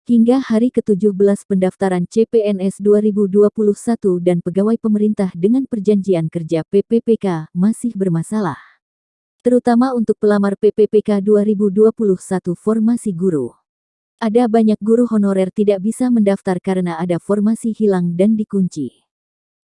Hingga hari ke-17 pendaftaran CPNS 2021 dan pegawai pemerintah dengan perjanjian kerja PPPK masih bermasalah. Terutama untuk pelamar PPPK 2021 formasi guru. Ada banyak guru honorer tidak bisa mendaftar karena ada formasi hilang dan dikunci.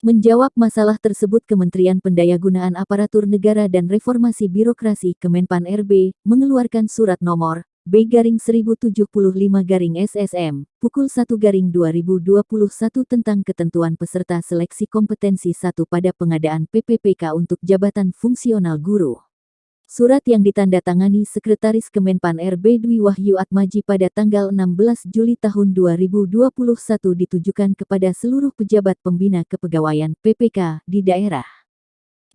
Menjawab masalah tersebut Kementerian Pendayagunaan Aparatur Negara dan Reformasi Birokrasi Kemenpan RB mengeluarkan surat nomor B-1075-SSM, pukul 1-2021 tentang ketentuan peserta seleksi kompetensi 1 pada pengadaan PPPK untuk jabatan fungsional guru. Surat yang ditandatangani Sekretaris Kemenpan RB Dwi Wahyu Atmaji pada tanggal 16 Juli tahun 2021 ditujukan kepada seluruh pejabat pembina kepegawaian PPK di daerah.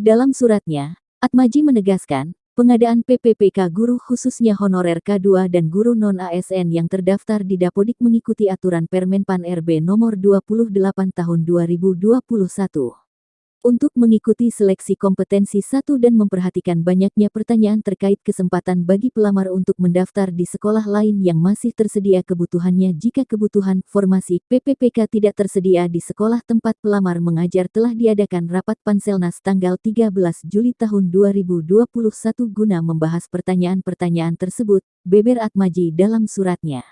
Dalam suratnya, Atmaji menegaskan, pengadaan PPPK guru khususnya honorer K2 dan guru non-ASN yang terdaftar di Dapodik mengikuti aturan Permenpan RB nomor 28 tahun 2021. Untuk mengikuti seleksi kompetensi 1 dan memperhatikan banyaknya pertanyaan terkait kesempatan bagi pelamar untuk mendaftar di sekolah lain yang masih tersedia kebutuhannya jika kebutuhan formasi PPPK tidak tersedia di sekolah tempat pelamar mengajar telah diadakan rapat Panselnas tanggal 13 Juli tahun 2021 guna membahas pertanyaan-pertanyaan tersebut, beber Atmaji dalam suratnya.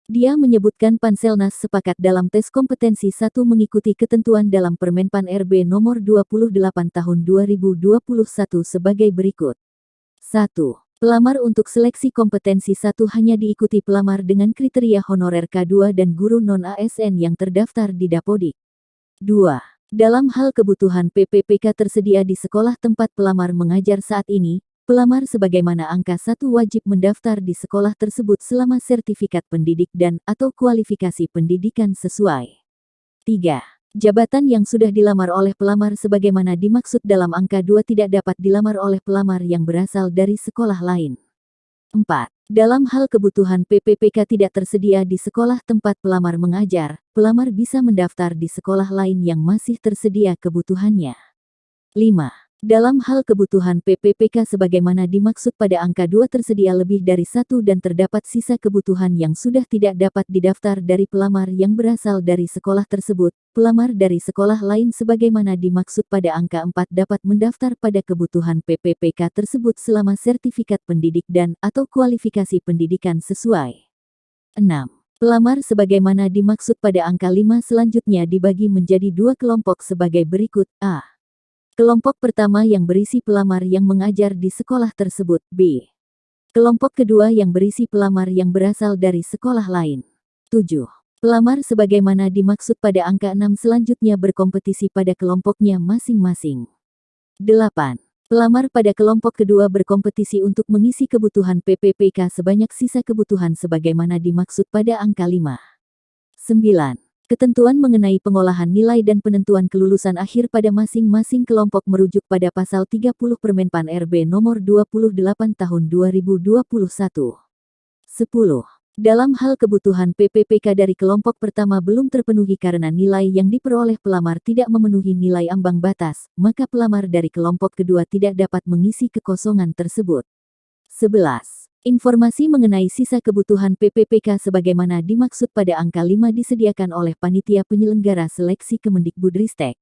Dia menyebutkan Panselnas sepakat dalam tes kompetensi 1 mengikuti ketentuan dalam Permenpan RB nomor 28 tahun 2021 sebagai berikut. 1. Pelamar untuk seleksi kompetensi 1 hanya diikuti pelamar dengan kriteria honorer K2 dan guru non-ASN yang terdaftar di Dapodik. 2. Dalam hal kebutuhan PPPK tersedia di sekolah tempat pelamar mengajar saat ini, pelamar sebagaimana angka 1 wajib mendaftar di sekolah tersebut selama sertifikat pendidik dan/atau kualifikasi pendidikan sesuai. 3. Jabatan yang sudah dilamar oleh pelamar sebagaimana dimaksud dalam angka 2 tidak dapat dilamar oleh pelamar yang berasal dari sekolah lain. 4. Dalam hal kebutuhan PPPK tidak tersedia di sekolah tempat pelamar mengajar, pelamar bisa mendaftar di sekolah lain yang masih tersedia kebutuhannya. 5. Dalam hal kebutuhan PPPK sebagaimana dimaksud pada angka 2 tersedia lebih dari 1 dan terdapat sisa kebutuhan yang sudah tidak dapat didaftar dari pelamar yang berasal dari sekolah tersebut, pelamar dari sekolah lain sebagaimana dimaksud pada angka 4 dapat mendaftar pada kebutuhan PPPK tersebut selama sertifikat pendidik dan/atau kualifikasi pendidikan sesuai. 6. Pelamar sebagaimana dimaksud pada angka 5 selanjutnya dibagi menjadi 2 kelompok sebagai berikut. A. Kelompok pertama yang berisi pelamar yang mengajar di sekolah tersebut. B. Kelompok kedua yang berisi pelamar yang berasal dari sekolah lain. 7. Pelamar sebagaimana dimaksud pada angka 6 selanjutnya berkompetisi pada kelompoknya masing-masing. 8. Pelamar pada kelompok kedua berkompetisi untuk mengisi kebutuhan PPPK sebanyak sisa kebutuhan sebagaimana dimaksud pada angka 5. 9. Ketentuan mengenai pengolahan nilai dan penentuan kelulusan akhir pada masing-masing kelompok merujuk pada pasal 30 Permenpan RB nomor 28 tahun 2021. 10. Dalam hal kebutuhan PPPK dari kelompok pertama belum terpenuhi karena nilai yang diperoleh pelamar tidak memenuhi nilai ambang batas, maka pelamar dari kelompok kedua tidak dapat mengisi kekosongan tersebut. 11. Informasi mengenai sisa kebutuhan PPPK sebagaimana dimaksud pada angka 5 disediakan oleh Panitia Penyelenggara Seleksi Kemendikbudristek.